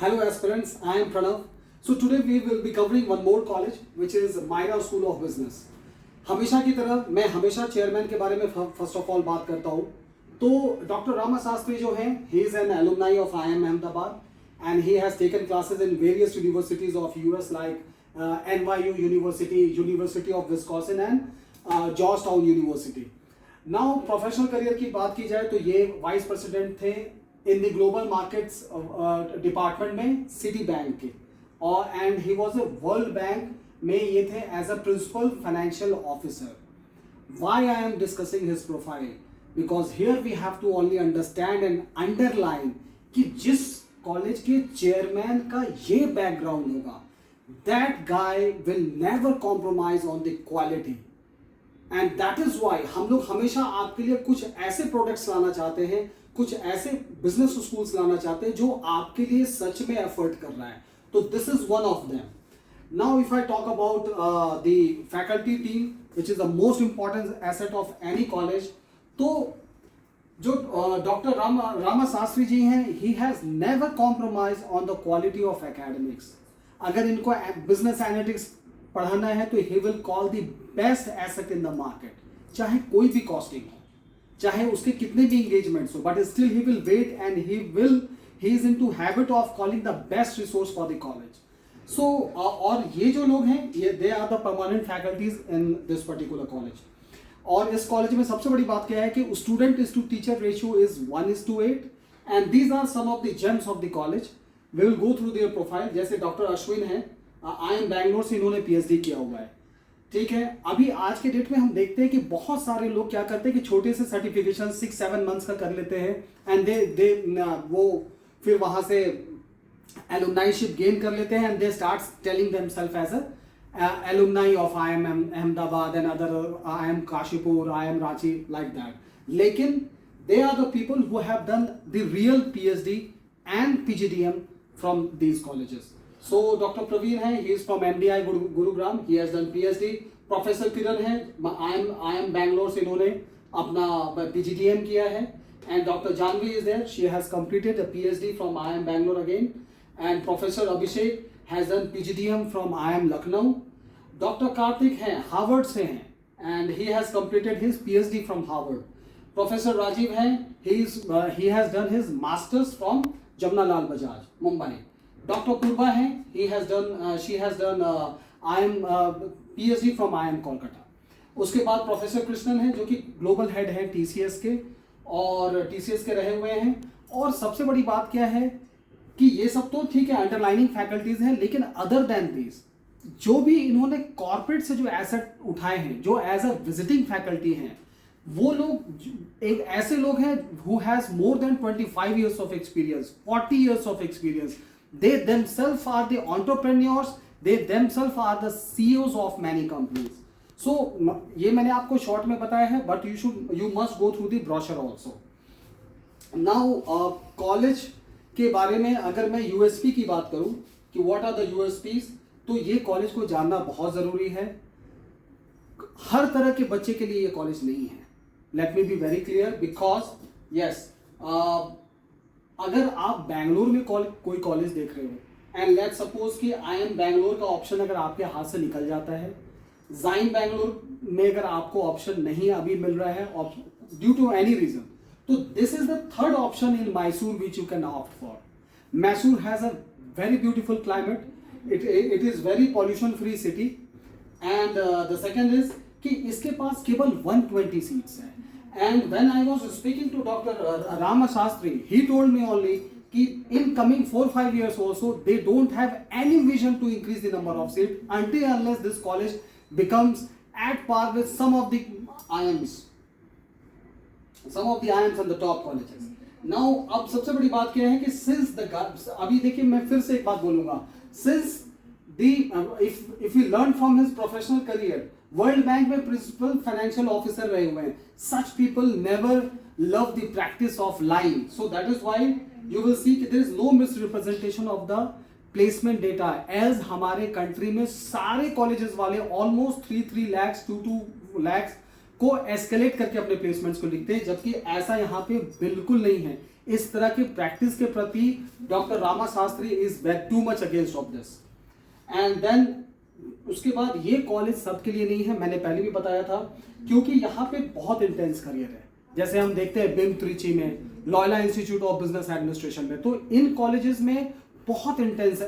Hello aspirants, I am Pranav. So today we will be covering one more college which is Myra School of Business. हमेशा की तरह मैं हमेशा chairman के बारे में फर्स्ट ऑफ ऑल बात करता हूँ. तो डॉक्टर रामा शास्त्री जो हैं, he is an alumni of IIM Ahmedabad and he has taken classes in various universities of US like NYU University, University of Wisconsin and Georgetown University. Now professional career की बात की जाए तो ये वाइस प्रेसिडेंट थे in the global markets department में Citi bank के, और and he was a world bank में ये थे as a principal financial officer. Why I am discussing his profile? Because here we have to only understand and underline कि जिस college के chairman का ये बैकग्राउंड होगा, that guy will never compromise on the quality. And that is why हम लोग हमेशा आपके लिए कुछ ऐसे प्रोडक्ट्स लाना चाहते हैं, कुछ ऐसे बिजनेस स्कूल्स लाना चाहते हैं जो आपके लिए सच में एफर्ट कर रहा है. तो this is one of them. Now if I talk about the faculty team which is the most important asset of any college, तो जो डॉक्टर रामा शास्त्री जी हैं, he has never compromise on the quality of academics. अगर इनको business analytics पढ़ाना है तो he will call the best asset in the market, चाहे कोई भी कॉस्टिंग हो, चाहे उसके कितने भी एंगेजमेंट्स हो, but still he will wait and he is into habit of calling the best resource for the college. So और ये जो लोग हैं, ये they are the permanent faculties in this particular college. और इस कॉलेज में सबसे बड़ी बात क्या है कि student is to teacher ratio is 1:8 and these are some of the gems of the college. We will go through their profile. जैसे डॉक्टर अश्विन है, IIM बैंगलोर से इन्होंने PhD किया हुआ है. ठीक है, अभी आज के डेट में हम देखते हैं कि बहुत सारे लोग क्या करते हैं कि छोटे से सर्टिफिकेशन 6-7 मंथ्स का कर लेते हैं एंड दे वो फिर वहां से एलुमनाईशिप गेन कर लेते हैं and they start telling themselves as a alumni of IIM Ahmedabad and other IIM Kashipur, IIM Ranchi, like that. लेकिन they are the people who have done the real PhD and PGDM from these colleges. So Dr. Praveen है, he is from MDI Gurugram, he has done PhD. Professor Kiran है, IIM Bangalore से इन्होंने अपना PGDM किया है. And Dr. Janvi is there, she has completed a PhD from IIM Bangalore again. And Professor Abhishek has done PGDM from IIM Lucknow. Dr. Karthik है, Harvard से हैं, and he has completed his PhD from Harvard. Professor Rajiv है, he has done his masters from Jamnalal Bajaj, Mumbai. Doctor Purva है, she has done IIM PhD from IIM Kolkata. उसके बाद professor Krishnan है जो कि ग्लोबल हेड है TCS के, और TCS के रहे हुए हैं. और सबसे बड़ी बात क्या है कि ये सब तो ठीक है, अंडरलाइनिंग फैकल्टीज हैं, लेकिन अदर देन दिस जो भी इन्होंने कॉर्पोरेट से जो एसेट उठाए हैं, जो एज अ विजिटिंग फैकल्टी हैं, वो लोग एक ऐसे लोग हैं who has more than 25 years of experience, 40 years of experience. They themselves are the entrepreneurs, they themselves are the CEOs of many companies. So ये मैंने आपको शॉर्ट में बताया है, but you must go through the brochure also. Now college के बारे में अगर मैं USP की बात करूं कि what are the USPs, तो ये कॉलेज को जानना बहुत ज़रूरी है. हर तरह के बच्चे के लिए ये कॉलेज नहीं है. Let me be very clear, because yes, अगर आप बैंगलोर में कोई कॉलेज देख रहे हो एंड लेट्स सपोज कि IIM बैंगलोर का ऑप्शन अगर आपके हाथ से निकल जाता है, जाइन बैंगलोर में अगर आपको ऑप्शन नहीं अभी मिल रहा है ड्यू टू एनी रीजन, तो this is the third option in Mysore which you can opt for. Mysore has a very beautiful climate, it is very pollution free city, and the second is कि इसके पास केवल 120 seats हैं. And when I was speaking to Dr. Rama Shastri, he told me only that in coming 4-5 years also, they don't have any vision to increase the number of seats until unless this college becomes at par with some of the IIMs and the top colleges. Now, अब सबसे बड़ी बात क्या है कि अभी देखिए मैं फिर से एक बात बोलूँगा, since if we learn from his professional career, World bank में प्रिंसिपल फाइनेंशियल ऑफिसर रहे हुए हैं, such people never love the practice of lying. So that is why you will see कि there is no misrepresentation of the placement data. As हमारे country में सारे colleges वाले almost 3 lakhs 2 lakhs को escalate करके अपने प्लेसमेंट्स को लिखते हैं, जबकि ऐसा यहाँ पे बिल्कुल नहीं है. इस तरह की प्रैक्टिस के प्रति doctor Rama Shastri is too much against of this. And then उसके बाद ये कॉलेज सबके लिए नहीं है, मैंने पहले भी बताया था, क्योंकि यहाँ पे बहुत इंटेंस करियर है। जैसे हम देखते हैं बिम त्रिची में, Loyola institute of business administration में, तो इन कॉलेजेस में बहुत इंटेंस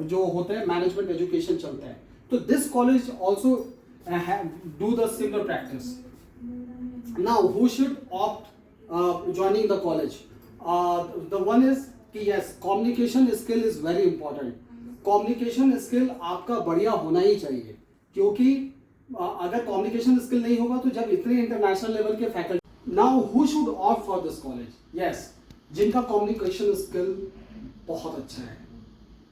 जो होता है मैनेजमेंट एजुकेशन चलता है। तो this college also do the similar practice. Now who should opt joining the college? The one is कि yes, communication skill is very important. Communication skill आपका बढ़िया होना ही चाहिए, क्योंकि अगर कम्युनिकेशन स्किल नहीं होगा तो जब इतने इंटरनेशनल लेवल के faculty. Now who should opt for this college? Yes, जिनका कम्युनिकेशन स्किल बहुत अच्छा है,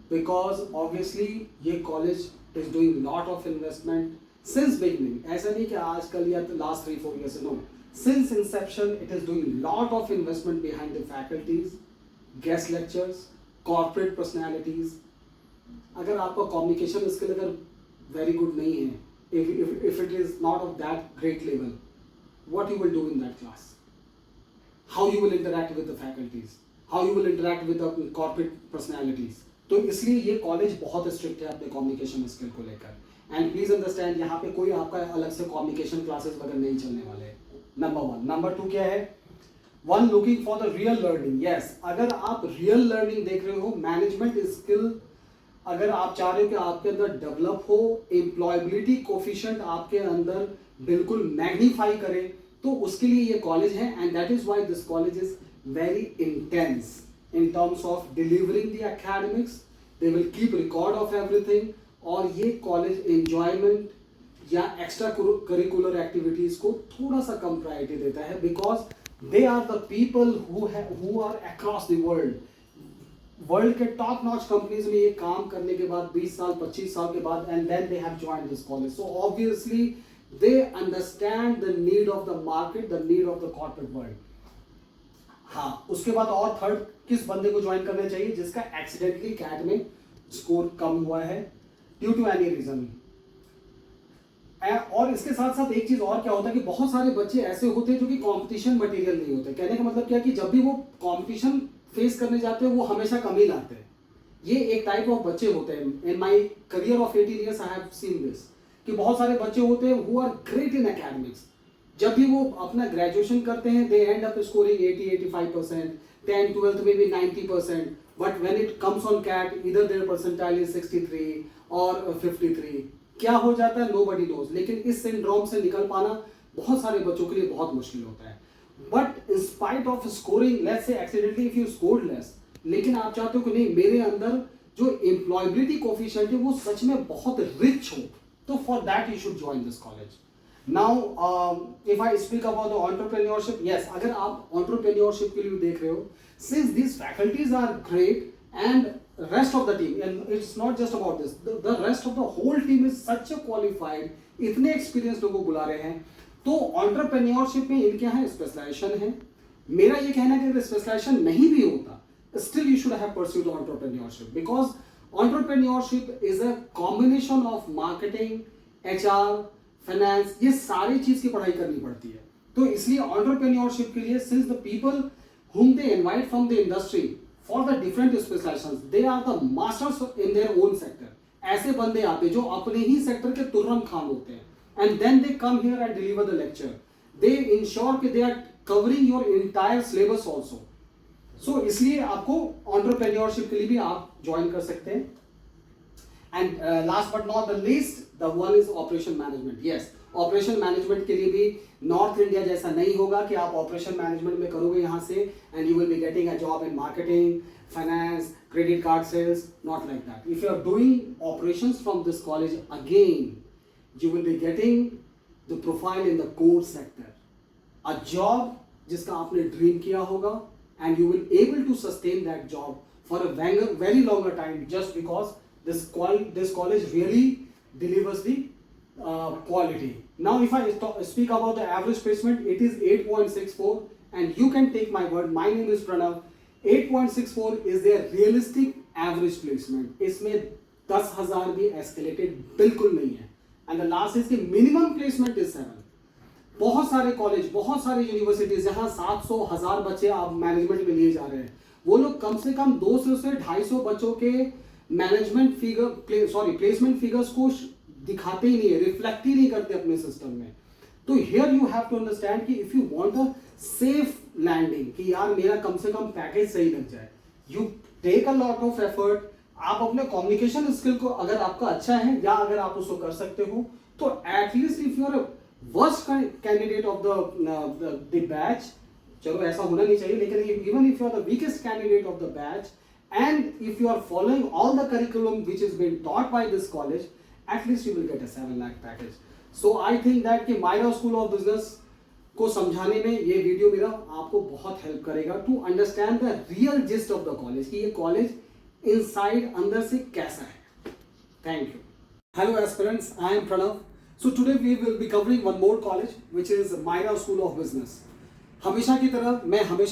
बिकॉज ऑब्वियसली ये college is doing lot of investment since beginning. ऐसा नहीं कि आजकल या लास्ट 3-4 ईयर से, no, since inception it is doing lot of investment behind the faculties, guest lectures, corporate personalities. अगर आपका communication skill अगर very good नहीं है, if it is not of that great level, what you will do in that class? How you will interact with the faculties? How you will interact with the corporate personalities? तो इसलिए ये college बहुत strict है अपने communication skill को लेकर। And please understand, यहाँ पे कोई आपका अलग से कम्युनिकेशन क्लासेस वगैरह नहीं चलने वाले। नंबर 1। नंबर 2 क्या है? One looking for the real learning. Yes, अगर आप रियल लर्निंग देख रहे हो, मैनेजमेंट स्किल अगर आप चाह रहे हो कि आपके अंदर डेवलप हो, एम्प्लॉयबिलिटी कोफिशिएंट आपके अंदर बिल्कुल मैग्नीफाई करे, तो उसके लिए ये कॉलेज है। And that is why this college is very intense in terms of delivering the academics. They will keep record of everything, और ये कॉलेज एंजॉयमेंट या एक्स्ट्रा करिकुलर एक्टिविटीज को थोड़ा सा कम प्रायोरिटी देता है, because they are the people who are across the world के टॉप नॉच कंपनीज में ये काम करने के बाद 20 साल 25 साल के बाद, and then they have joined this college. So obviously they understand the need of the market, the need of the corporate world. हाँ, उसके बाद और थर्ड किस बंदे को ज्वाइन करना चाहिए? जिसका एक्सीडेंटली कैट में स्कोर कम हुआ है ड्यू टू एनी रीजन। और इसके साथ साथ एक चीज और क्या होता है कि बहुत सारे बच्चे ऐसे होते हैं जो कि कंपटीशन मटेरियल नहीं होते। कहने का मतलब क्या कि जब भी वो कंपटीशन फेस करने जाते हैं वो हमेशा कम ही लाते हैं। ये एक टाइप ऑफ बच्चे होते हैं। In my career of 18 years I have seen this, कि बहुत सारे बच्चे होते हैं who are great in academics. जब भी वो अपना ग्रेजुएशन करते हैं, दे एंड अप स्कोरिंग 80-85%, 10th-12th में भी 90%, but when it comes on CAT either their percentile is 63 और 53। क्या हो जाता है नोबडी नोज। लेकिन इस सिंड्रोम से निकल पाना बहुत सारे बच्चों के लिए बहुत मुश्किल होता है। But in spite of scoring, let's say accidentally if you scored less, लेकिन आप चाहते हो कि नहीं, मेरे अंदर जो एम्प्लॉयबिलिटी कोफिशिएंट है वो सच में बहुत रिच हो, तो for that you should join this college. Now, if I speak about the entrepreneurship, yes, अगर आप entrepreneurship के लिए देख रहे हो, since these faculties are great and rest of the team, and it's not just about this, the rest of the whole team is such a qualified, इतने experienced लोगों को बुला रहे हैं, तो entrepreneurship में इनके यहाँ specialization है। मेरा ये कहना है कि अगर specialization नहीं भी होता, still you should have pursued entrepreneurship, because entrepreneurship is a combination of marketing, HR, finance, ये सारी चीज की पढ़ाई करनी पड़ती है। तो इसलिए एंटरप्रेन्योरशिप के लिए, since the people whom they invite from the industry for the different specializations, they are the masters in their own sector. ऐसे बंदे आते हैं जो अपने ही सेक्टर के तुर्रम खान होते हैं, and then they come here and deliver the lecture. They ensure कि they are covering your entire syllabus also. So इसलिए आपको एंटरप्रेन्योरशिप के लिए भी आप ज्वाइन कर सकते हैं। And last but not the least, the one is operation management. Yes, operation management के लिए भी नॉर्थ इंडिया जैसा नहीं होगा कि आप ऑपरेशन मैनेजमेंट में करोगे यहाँ से and you will be getting a job in marketing, finance, credit card sales, not like that. If you are doing operations from this college, again you will be getting the profile in the core sector, a job जिसका आपने dream किया होगा, and you will able to sustain that job for a very longer time just because this college really delivers the quality. Now if I speak about the average placement, it is 8.64, and you can take my word, my name is Pranav. 8.64 is their realistic average placement. इसमें 10,000 भी escalated बिल्कुल नहीं है. And the last is the minimum placement is 7. बहुत सारे college, बहुत सारे universities जहाँ 700,000 बच्चे आप मैनेजमेंट में लिए जा रहे हैं, वो लोग कम से कम 200 से 250 बच्चों के मैनेजमेंट प्लेसमेंट फिगर्स को दिखाते ही नहीं है, रिफ्लेक्ट ही नहीं करते अपने सिस्टम में। तो here you have to understand कि if you want a safe landing, कि यार मेरा कम से कम पैकेज सही लग जाए, you take a lot of effort. आप अपने कम्युनिकेशन स्किल को अगर आपका अच्छा है या अगर आप उसको कर सकते हो, तो at least if you are worst candidate of the batch, चलो ऐसा होना नहीं चाहिए, लेकिन even if you are the weakest candidate of the batch and if you are following all the curriculum which is being taught by this college, at least you will get a 7 lakh package. So I think that कि Myra school of business को समझाने में ये video मेरा आपको बहुत help करेगा to understand the real gist of the college, कि ये कॉलेज इनसाइड अंदर से कैसा है। Thank you. Hello aspirants, I am Pranav. So today we will be covering one more college which is Myra school of business. हमेशा की तरह मैं हमेशा